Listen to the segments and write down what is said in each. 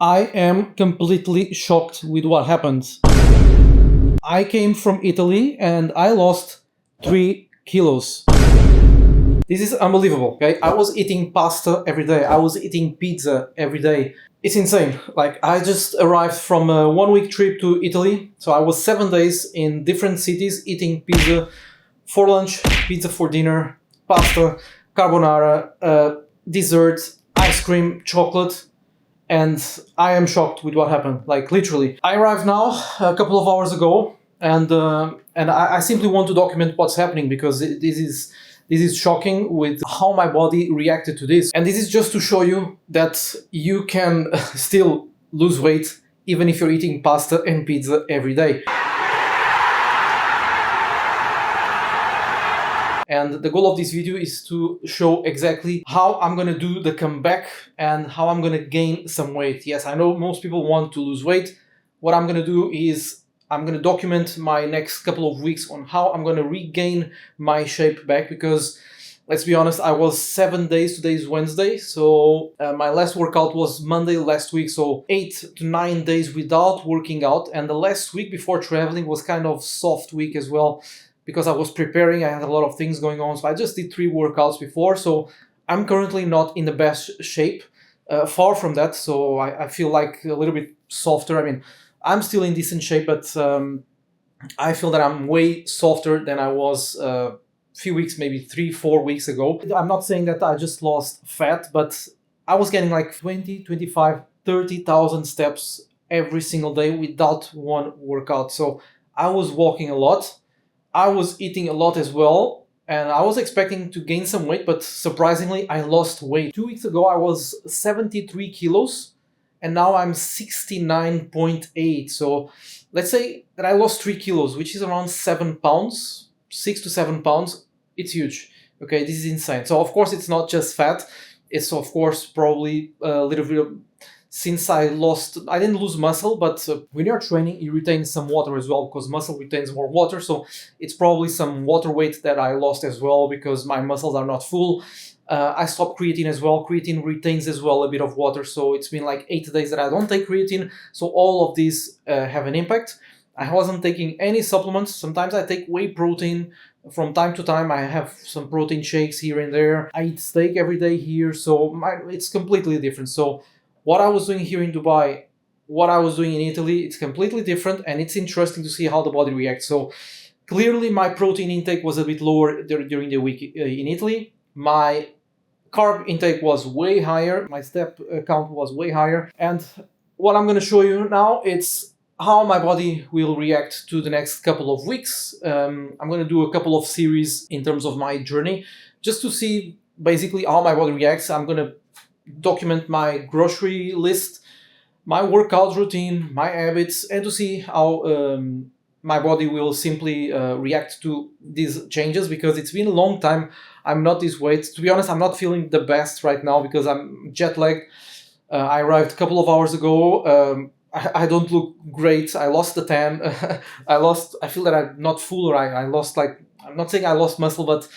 I am completely shocked with what happened. I came from Italy and I lost 3 kilos. This is unbelievable, okay? I was eating pasta every day. I was eating pizza every day. It's insane. Like, I just arrived from a 1 week trip to Italy. So I was 7 days in different cities eating pizza for lunch, pizza for dinner, pasta, carbonara, dessert, ice cream, chocolate. And I am shocked with what happened. Like, literally, I arrived now a couple of hours ago, and I simply want to document what's happening because this is shocking with how my body reacted to this. And this is just to show you that you can still lose weight even if you're eating pasta and pizza every day. And the goal of this video is to show exactly how I'm gonna do the comeback and how I'm gonna gain some weight. Yes, I know most people want to lose weight. What I'm gonna do is I'm gonna document my next couple of weeks on how I'm gonna regain my shape back, because let's be honest, I was 7 days, today is Wednesday, so my last workout was Monday last week, so 8 to 9 days without working out, and the last week before traveling was kind of soft week as well, because I was preparing, I had a lot of things going on, so I just did 3 workouts before, so I'm currently not in the best shape, far from that, so I feel like a little bit softer. I mean, I'm still in decent shape, but I feel that I'm way softer than I was a few weeks, maybe 3-4 weeks ago. I'm not saying that I just lost fat, but I was getting like 20, 25, 30,000 steps every single day without one workout. So I was walking a lot. I was eating a lot as well, and I was expecting to gain some weight, but surprisingly, I lost weight. 2 weeks ago, I was 73 kilos, and now I'm 69.8. So let's say that I lost 3 kilos, which is around 7 pounds, 6 to 7 pounds. It's huge. Okay, this is insane. So, of course, it's not just fat. It's, of course, probably a little bit of, since I didn't lose muscle, but when you're training, you retain some water as well, because muscle retains more water. So it's probably some water weight that I lost as well, because my muscles are not full. I stopped creatine as well. Creatine retains as well a bit of water. So it's been like 8 days that I don't take creatine. So all of these have an impact. I wasn't taking any supplements. Sometimes I take whey protein. From time to time, I have some protein shakes here and there. I eat steak every day here. So it's completely different. So what I was doing here in Dubai, what I was doing in Italy, it's completely different, and it's interesting to see how the body reacts. So clearly my protein intake was a bit lower during the week in Italy. My carb intake was way higher. My step count was way higher. And what I'm going to show you now, it's how my body will react to the next couple of weeks. I'm going to do a couple of series in terms of my journey, just to see basically how my body reacts. I'm going to document my grocery list, my workout routine, my habits, and to see how my body will simply react to these changes, because it's been a long time I'm not this weight. To be honest, I'm not feeling the best right now because I'm jet lagged. I arrived a couple of hours ago. I don't look great. I lost the tan. I feel that I'm not full, or I lost, like, I'm not saying I lost muscle, but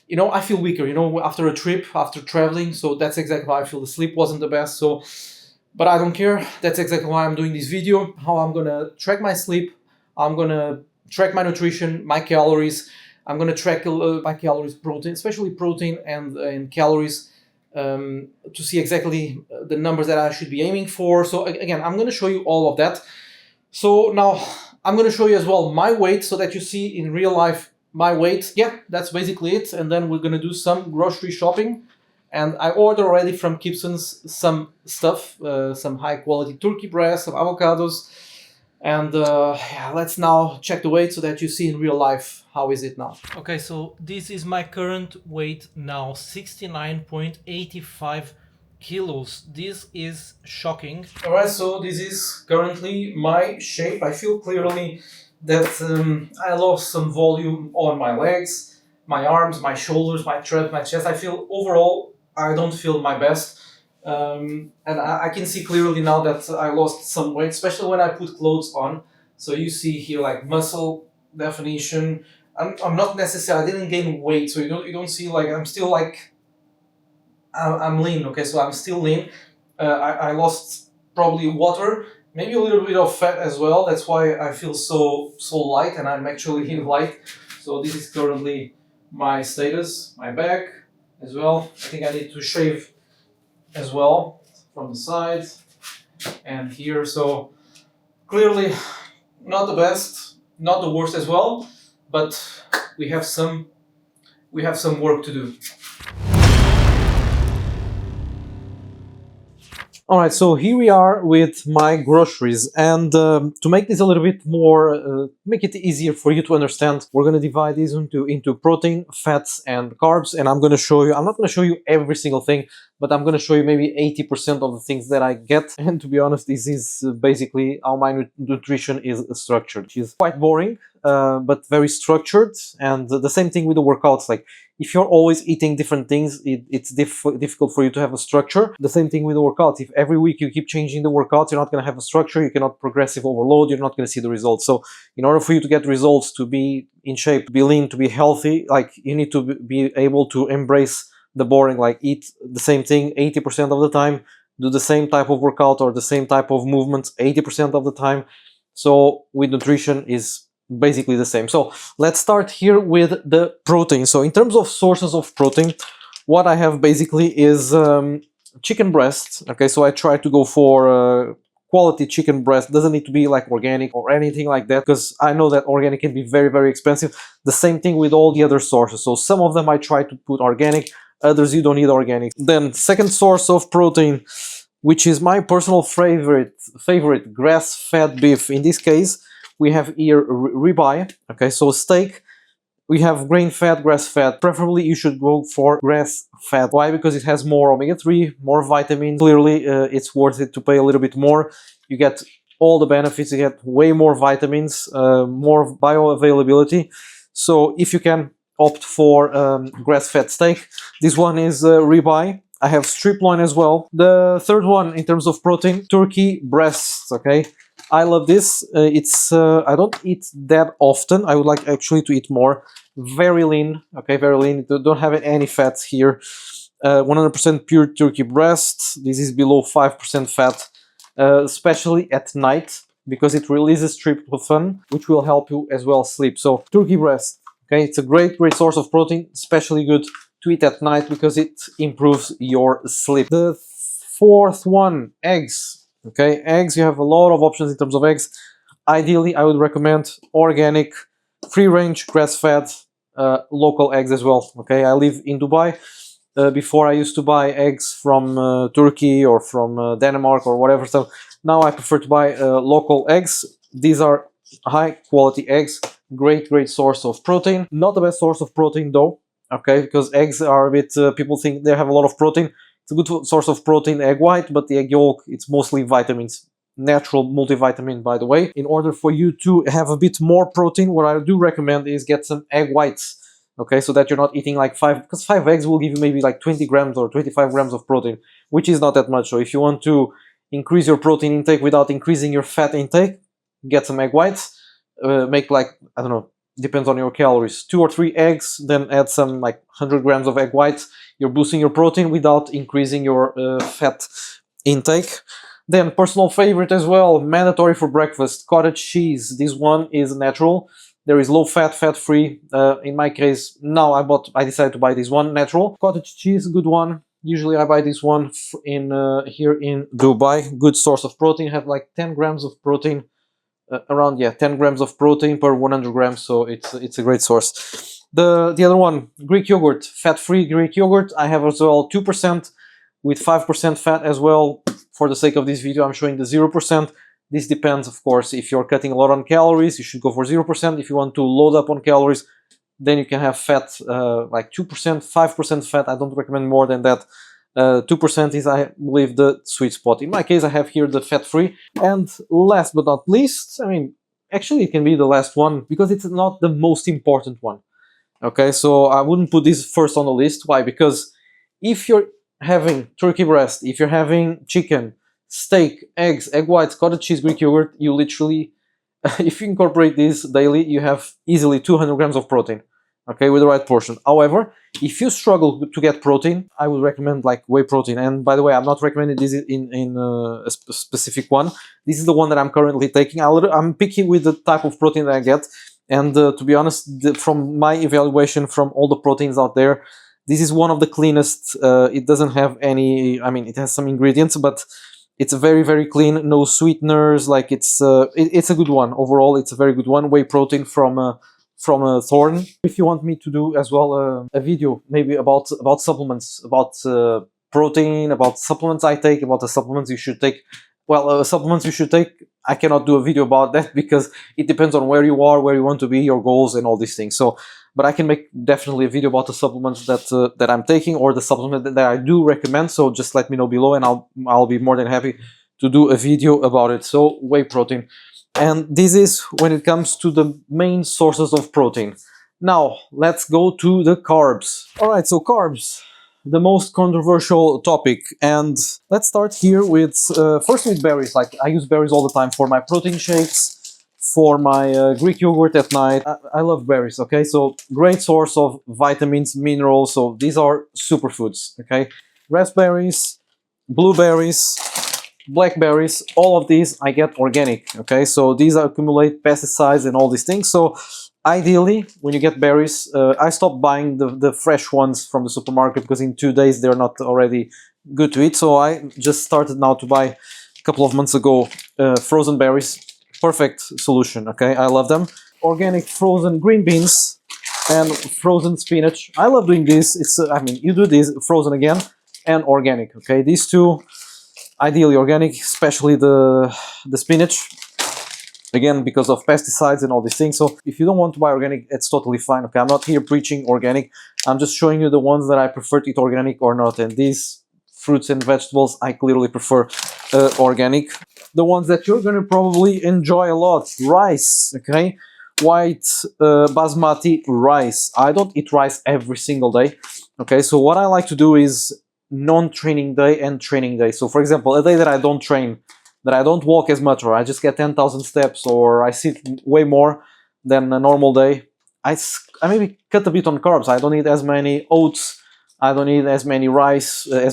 I feel weaker, after a trip, after traveling. So that's exactly how I feel. The sleep wasn't the best. So, but I don't care. That's exactly why I'm doing this video, how I'm going to track my sleep. I'm going to track my nutrition, my calories. I'm going to track my calories, protein, especially protein and calories, to see exactly the numbers that I should be aiming for. So again, I'm going to show you all of that. So now I'm going to show you as well my weight, so that you see in real life my weight. Yeah, that's basically it. And then we're going to do some grocery shopping. And I ordered already from Gibson's some stuff, some high quality turkey breast, some avocados. And yeah, let's now check the weight so that you see in real life how is it now. Okay, so this is my current weight now, 69.85 kilos. This is shocking. All right, so this is currently my shape. I feel clearly that I lost some volume on my legs, my arms, my shoulders, my chest. I feel overall I don't feel my best. And I can see clearly now that I lost some weight, especially when I put clothes on. So you see here like muscle definition. I'm not necessarily, I didn't gain weight, so you don't see, like, I'm still like, I'm lean. Okay, so I'm still lean. I lost probably water, maybe a little bit of fat as well. That's why I feel so light, and I'm actually light. So this is currently my status, my back as well. I think I need to shave as well from the sides and here. So clearly not the best, not the worst as well, but we have some work to do. Alright, so here we are with my groceries, and to make this a little bit more, make it easier for you to understand, we're going to divide these into protein, fats, and carbs, and I'm going to show you, I'm not going to show you every single thing, but I'm going to show you maybe 80% of the things that I get, and to be honest, this is basically how my nutrition is structured, which is quite boring, but very structured, and the same thing with the workouts, like, if you're always eating different things, it's difficult for you to have a structure. The same thing with the workouts. If every week you keep changing the workouts, you're not going to have a structure, you cannot progressive overload, you're not going to see the results. So in order for you to get results, to be in shape, to be lean, to be healthy, like, you need to be able to embrace the boring, like eat the same thing 80% of the time, do the same type of workout or the same type of movements 80% of the time. So with nutrition is basically the same. So let's start here with the protein. So in terms of sources of protein, what I have basically is chicken breast. Okay, so I try to go for quality chicken breast. Doesn't need to be like organic or anything like that, because I know that organic can be very expensive. The same thing with all the other sources. So some of them I try to put organic, others you don't need organic. Then second source of protein, which is my personal favorite, grass-fed beef. In this case, we have here ribeye. Okay, so steak, we have grain fat, grass fat. Preferably you should go for grass fat. Why? Because it has more omega-3, more vitamins. Clearly it's worth it to pay a little bit more. You get all the benefits, you get way more vitamins, more bioavailability. So if you can opt for grass-fed steak, this one is ribeye. I have strip loin as well. The third one in terms of protein, turkey breasts. Okay, I love this. It's I don't eat that often. I would like actually to eat more. Very lean. Okay, very lean. Don't have any fats here. 100% pure turkey breast. This is below 5% fat, especially at night, because it releases tryptophan, which will help you as well sleep. So turkey breast. Okay, it's a great source of protein, especially good to eat at night because it improves your sleep. The fourth one, eggs. Okay, eggs, you have a lot of options in terms of eggs. Ideally, I would recommend organic, free-range, grass-fed, local eggs as well. Okay, I live in Dubai. Before I used to buy eggs from Turkey or from Denmark or whatever. So now I prefer to buy local eggs. These are high-quality eggs. Great source of protein. Not the best source of protein though. Okay, because eggs are a bit, people think they have a lot of protein. It's a good source of protein, egg white, but the egg yolk, it's mostly vitamins. Natural multivitamin, by the way. In order for you to have a bit more protein, what I do recommend is get some egg whites. Okay, so that you're not eating like 5, because 5 eggs will give you maybe like 20 grams or 25 grams of protein, which is not that much. So if you want to increase your protein intake without increasing your fat intake, get some egg whites. Make like, I don't know, depends on your calories, 2 or 3 eggs, then add some like 100 grams of egg whites. You're boosting your protein without increasing your fat intake. Then personal favorite as well, mandatory for breakfast, cottage cheese. This one is natural. There is low fat, fat-free. In my case, now I decided to buy this one, natural. Cottage cheese, good one. Usually I buy this one in here in Dubai. Good source of protein. Have like 10 grams of protein. Around 10 grams of protein per 100 grams, so it's a great source. The other one, Greek yogurt, fat-free Greek yogurt. I have as well 2% with 5% fat as well. For the sake of this video, I'm showing the 0%. This depends, of course. If you're cutting a lot on calories, you should go for 0%. If you want to load up on calories, then you can have fat like 2%, 5% fat. I don't recommend more than that. 2% is, I believe, the sweet spot. In my case, I have here the fat-free. And last but not least, I mean, actually it can be the last one because it's not the most important one. Okay, so I wouldn't put this first on the list. Why? Because if you're having turkey breast, if you're having chicken, steak, eggs, egg whites, cottage cheese, Greek yogurt, you literally, if you incorporate this daily, you have easily 200 grams of protein. okay, with the right portion. However, if you struggle to get protein, I would recommend like whey protein. And by the way, I'm not recommending this in a specific one. This is the one that I'm currently taking. I'm picky with the type of protein that I get. And to be honest, from my evaluation from all the proteins out there, this is one of the cleanest. It doesn't have any, I mean, it has some ingredients, but it's very, very clean, no sweeteners. Like it's a good one. Overall, it's a very good one. Whey protein from a Thorn. If you want me to do as well a video maybe about supplements, about protein, about supplements I take, about the supplements you should take. Well, supplements you should take, I cannot do a video about that because it depends on where you are, where you want to be, your goals, and all these things. So, but I can make definitely a video about the supplements that I'm taking, or the supplement that I do recommend. So just let me know below, and I'll be more than happy to do a video about it. So whey protein, and this is when it comes to the main sources of protein. Now let's go to the carbs. All right, so carbs, the most controversial topic, and let's start here with first with berries. Like I use berries all the time for my protein shakes, for my Greek yogurt at night. I love berries. Okay, so great source of vitamins, minerals. So these are superfoods. Okay, raspberries, blueberries, blackberries, all of these I get organic. Okay, so these accumulate pesticides and all these things. So ideally, when you get berries, I stopped buying the fresh ones from the supermarket because in 2 days they're not already good to eat. So I just started now to buy a couple of months ago frozen berries. Perfect solution. Okay, I love them. Organic frozen green beans and frozen spinach. I love doing this. It's I mean, you do this frozen again and organic. Okay, these two ideally organic, especially the spinach. Again, because of pesticides and all these things. So if you don't want to buy organic, it's totally fine. Okay, I'm not here preaching organic. I'm just showing you the ones that I prefer to eat organic or not. And these fruits and vegetables, I clearly prefer organic. The ones that you're going to probably enjoy a lot, rice. Okay, white basmati rice. I don't eat rice every single day. Okay, so what I like to do is non-training day and training day. So for example, a day that I don't train, that I don't walk as much, or I just get 10,000 steps, or I sit way more than a normal day, I maybe cut a bit on carbs. I don't eat as many oats, I don't eat as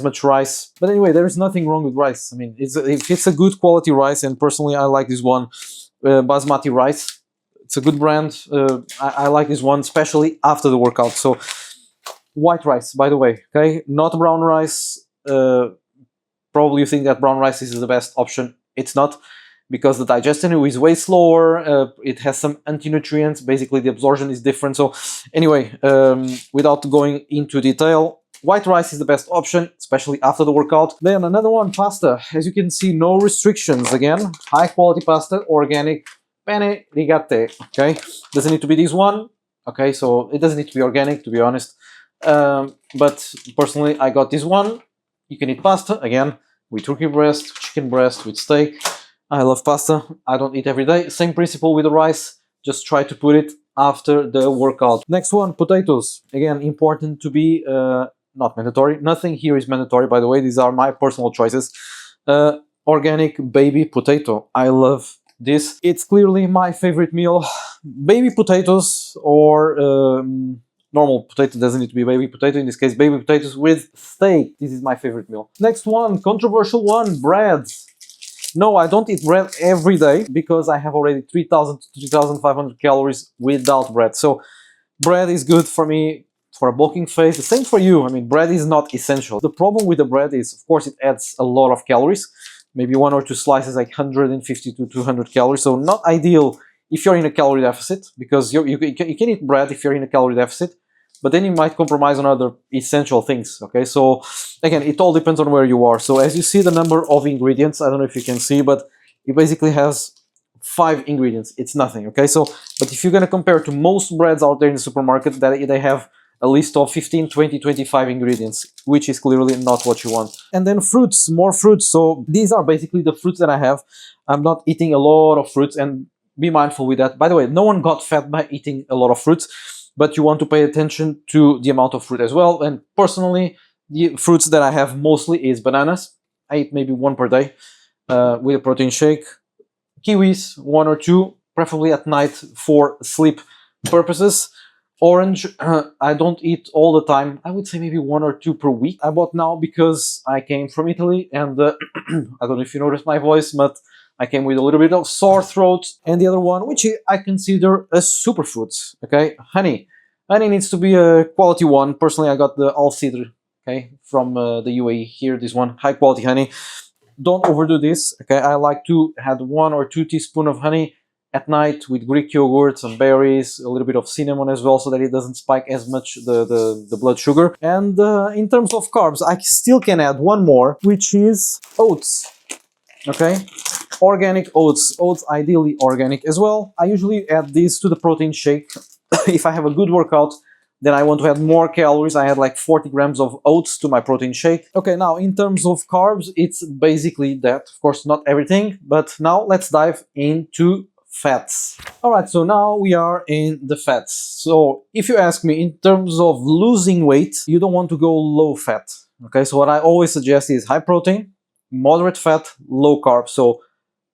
much rice. But anyway, there is nothing wrong with rice. I mean, if it's a good quality rice, and personally I like this one, basmati rice. It's a good brand. I like this one, especially after the workout. So white rice, by the way, okay, not brown rice. Probably you think that brown rice is the best option. It's not, because the digestion is way slower. It has some anti-nutrients. Basically, the absorption is different. So anyway, without going into detail, white rice is the best option, especially after the workout. Then another one, pasta. As you can see, no restrictions. Again, high quality pasta, organic, penne rigate. Okay, doesn't need to be this one. Okay, so it doesn't need to be organic, to be honest. But personally, I got this one. You can eat pasta, again, with turkey breast, chicken breast, with steak. I love pasta. I don't eat every day. Same principle with the rice. Just try to put it after the workout. Next one, potatoes. Again, important to be not mandatory. Nothing here is mandatory, by the way. These are my personal choices. Organic baby potato. I love this. It's clearly my favorite meal. Baby potatoes, or normal potato, doesn't need to be baby potato. In this case, baby potatoes with steak. This is my favorite meal. Next one, controversial one, bread. No, I don't eat bread every day because I have already 3,000 to 3,500 calories without bread. So bread is good for me for a bulking phase. The same for you. I mean, bread is not essential. The problem with the bread is, of course, it adds a lot of calories. Maybe 1 or 2 slices, like 150 to 200 calories. So not ideal if you're in a calorie deficit, because you can eat bread if you're in a calorie deficit, but then you might compromise on other essential things. Okay, so again, it all depends on where you are. So as you see the number of ingredients, I don't know if you can see, but it basically has 5 ingredients. It's nothing. Okay, so but if you're going to compare to most breads out there in the supermarket, that they have a list of 15, 20, 25 ingredients, which is clearly not what you want. And then fruits, more fruits. So these are basically the fruits that I have. I'm not eating a lot of fruits, and be mindful with that. By the way, no one got fat by eating a lot of fruits, but you want to pay attention to the amount of fruit as well. And personally, the fruits that I have mostly is bananas. I eat maybe 1 per day with a protein shake. Kiwis, 1 or 2, preferably at night for sleep purposes. Orange, I don't eat all the time. I would say maybe 1 or 2 per week. I bought now because I came from Italy, and I don't know if you noticed my voice, but I came with a little bit of sore throat. And the other one, which I consider a superfood, okay? Honey. Honey needs to be a quality one. Personally, I got the Al Sidr, okay, from the UAE here, this one, high quality honey. Don't overdo this, okay? I like to add 1 or 2 teaspoons of honey at night with Greek yogurt, some berries, a little bit of cinnamon as well, so that it doesn't spike as much the blood sugar. And in terms of carbs, I still can add one more, which is oats, okay? Organic oats, oats ideally organic as well. I usually add this to the protein shake. If I have a good workout, then I want to add more calories. I add like 40 grams of oats to my protein shake. Okay, now in terms of carbs, it's basically that. Of course, not everything, but now let's dive into fats. All right, so now we are in the fats. So if you ask me, in terms of losing weight, you don't want to go low fat. Okay, so what I always suggest is high protein, moderate fat, low carb. So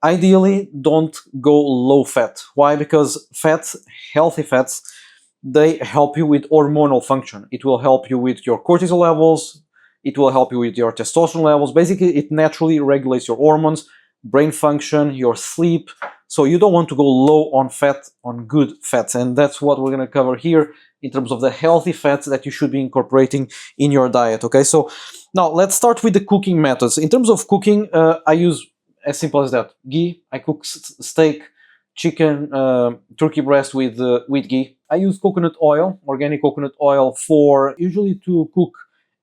ideally, don't go low fat. Why? Because fats, healthy fats, they help you with hormonal function. It will help you with your cortisol levels. It will help you with your testosterone levels. Basically, it naturally regulates your hormones, brain function, your sleep. So you don't want to go low on fat, on good fats. And that's what we're going to cover here in terms of the healthy fats that you should be incorporating in your diet. Okay, so now let's start with the cooking methods. In terms of cooking, I use as simple as that. Ghee. I cook steak, chicken, turkey breast with ghee. I use coconut oil, organic coconut oil, for usually to cook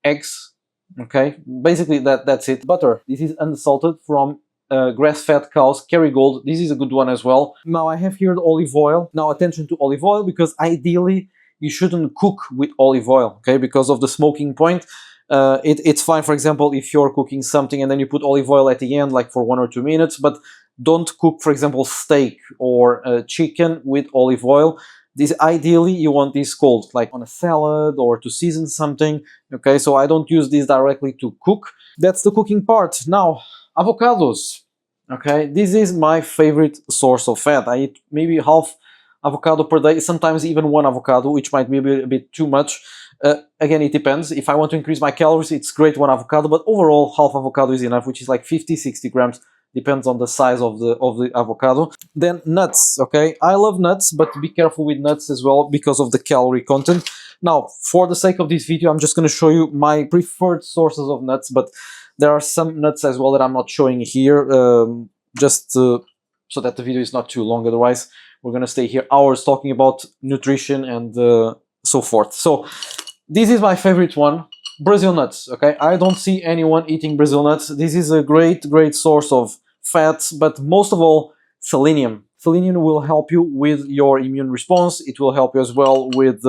eggs. Okay, basically that's it. Butter. This is unsalted from grass-fed cows, Kerrygold. This is a good one as well. Now I have here the olive oil. Now attention to olive oil, because ideally you shouldn't cook with olive oil, okay, because of the smoking point. It's fine, for example, if you're cooking something and then you put olive oil at the end, like for 1 or 2 minutes, but don't cook, for example, steak or chicken with olive oil. This ideally you want this cold, like on a salad or to season something. Okay, so I don't use this directly to cook. That's the cooking part. Now, avocados. Okay, this is my favorite source of fat. I eat maybe half avocado per day, sometimes even 1 avocado, which might be a bit too much. Again, it depends. If I want to increase my calories, it's great 1 avocado, but overall half avocado is enough, which is like 50-60 grams. Depends on the size of the avocado. Then nuts, okay? I love nuts, but be careful with nuts as well because of the calorie content. Now, for the sake of this video, I'm just going to show you my preferred sources of nuts, but there are some nuts as well that I'm not showing here, just so that the video is not too long. Otherwise, we're going to stay here hours talking about nutrition and so forth. So this is my favorite one. Brazil nuts, okay? I don't see anyone eating Brazil nuts. This is a great source of fats, but most of all, selenium. Selenium will help you with your immune response. It will help you as well with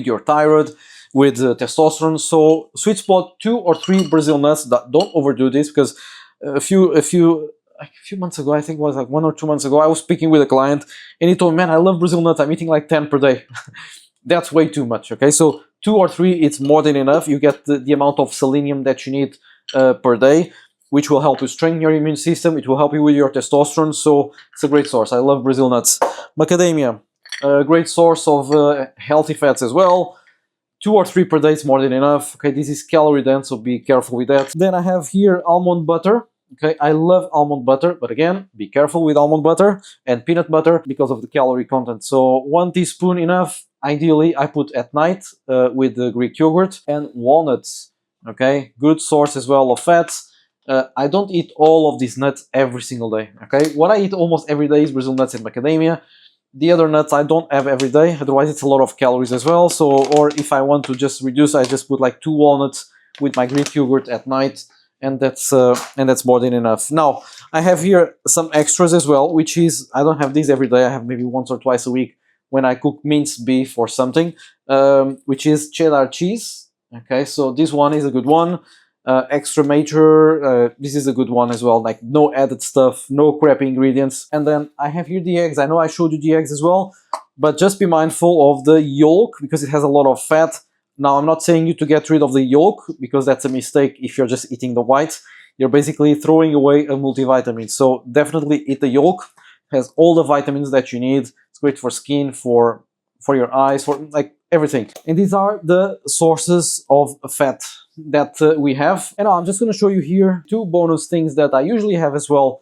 your thyroid, with testosterone. So sweet spot 2 or 3 Brazil nuts. Don't overdo this, because a few months ago, I think it was like 1 or 2 months ago, I was speaking with a client and he told me, man, I love Brazil nuts. I'm eating like 10 per day. That's way too much, okay? So 2 or 3, it's more than enough. You get the amount of selenium that you need per day, which will help you strengthen your immune system. It will help you with your testosterone. So it's a great source. I love Brazil nuts. Macadamia, a great source of healthy fats as well. 2 or 3 per day is more than enough. Okay, this is calorie dense, so be careful with that. Then I have here almond butter. Okay, I love almond butter, but again, be careful with almond butter and peanut butter because of the calorie content. So 1 teaspoon enough. Ideally, I put at night with the Greek yogurt. And walnuts. Okay, good source as well of fats. I don't eat all of these nuts every single day. Okay, what I eat almost every day is Brazil nuts and macadamia. The other nuts I don't have every day, otherwise it's a lot of calories as well. So, or if I want to just reduce, I just put like 2 walnuts with my Greek yogurt at night, and that's more than enough. Now, I have here some extras as well, which is, I don't have these every day, I have maybe once or twice a week when I cook minced beef or something, which is cheddar cheese. Okay, so this one is a good one. Extra major, this is a good one as well, like no added stuff, no crappy ingredients. And then I have here the eggs. I know I showed you the eggs as well, but just be mindful of the yolk because it has a lot of fat. Now, I'm not saying you to get rid of the yolk because that's a mistake. If you're just eating the white, you're basically throwing away a multivitamin. So definitely eat the yolk. It has all the vitamins that you need. It's great for skin, for for your eyes, for like everything. And these are the sources of fat that we have. And I'm just going to show you here two bonus things that I usually have as well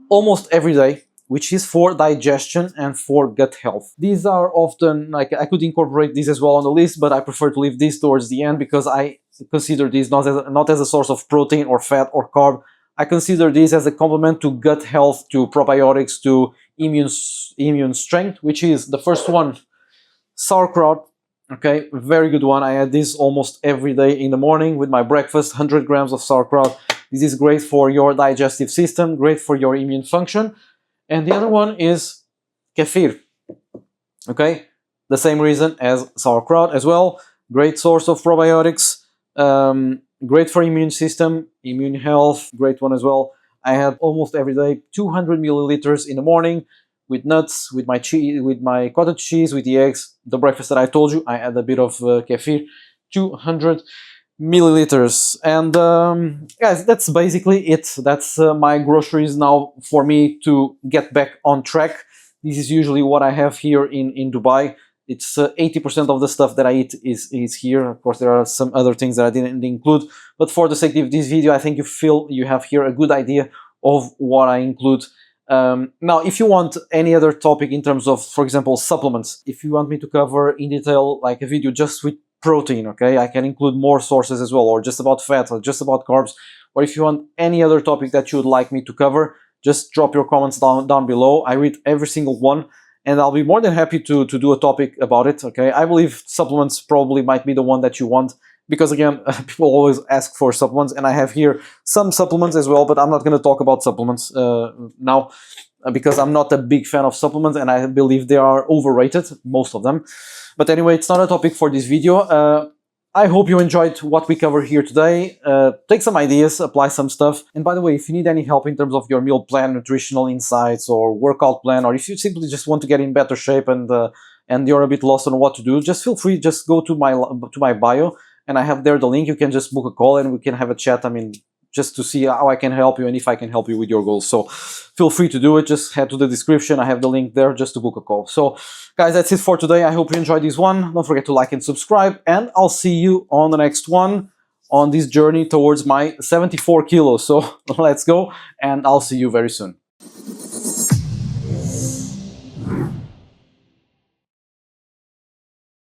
almost every day, which is for digestion and for gut health. These are often, like, I could incorporate these as well on the list, but I prefer to leave this towards the end because I consider these not as a source of protein or fat or carb. I consider these as a complement to gut health, to probiotics, to immune strength, which is the first one, sauerkraut. Okay, very good one. I add this almost every day in the morning with my breakfast, 100 grams of sauerkraut. This is great for your digestive system, great for your immune function. And the other one is kefir. Okay, the same reason as sauerkraut as well. Great source of probiotics, great for immune system, immune health, great one as well. I had almost every day 200 milliliters in the morning with nuts, with my cheese, with my cottage cheese, with the eggs. The breakfast that I told you, I add a bit of kefir, 200 milliliters. And guys, that's basically it. That's my groceries now for me to get back on track. This is usually what I have here in Dubai. It's 80% of the stuff that I eat is here. Of course, there are some other things that I didn't include, but for the sake of this video, I think you have here a good idea of what I include. Now, if you want any other topic in terms of, for example, supplements, if you want me to cover in detail, like a video just with protein, okay, I can include more sources as well, or just about fat, or just about carbs, or if you want any other topic that you would like me to cover, just drop your comments down below. I read every single one, and I'll be more than happy to do a topic about it, okay? I believe supplements probably might be the one that you want, because again, people always ask for supplements, and I have here some supplements as well, but I'm not going to talk about supplements now, because I'm not a big fan of supplements, and I believe they are overrated, most of them. But anyway, it's not a topic for this video. I hope you enjoyed what we covered here today. Take some ideas, apply some stuff. And by the way, if you need any help in terms of your meal plan, nutritional insights, or workout plan, or if you simply just want to get in better shape and you're a bit lost on what to do, just feel free, just go to my bio, and I have there the link. You can just book a call and we can have a chat. I mean, just to see how I can help you and if I can help you with your goals. So feel free to do it. Just head to the description. I have the link there just to book a call. So guys, that's it for today. I hope you enjoyed this one. Don't forget to like and subscribe, and I'll see you on the next one on this journey towards my 74 kilos. So let's go, and I'll see you very soon.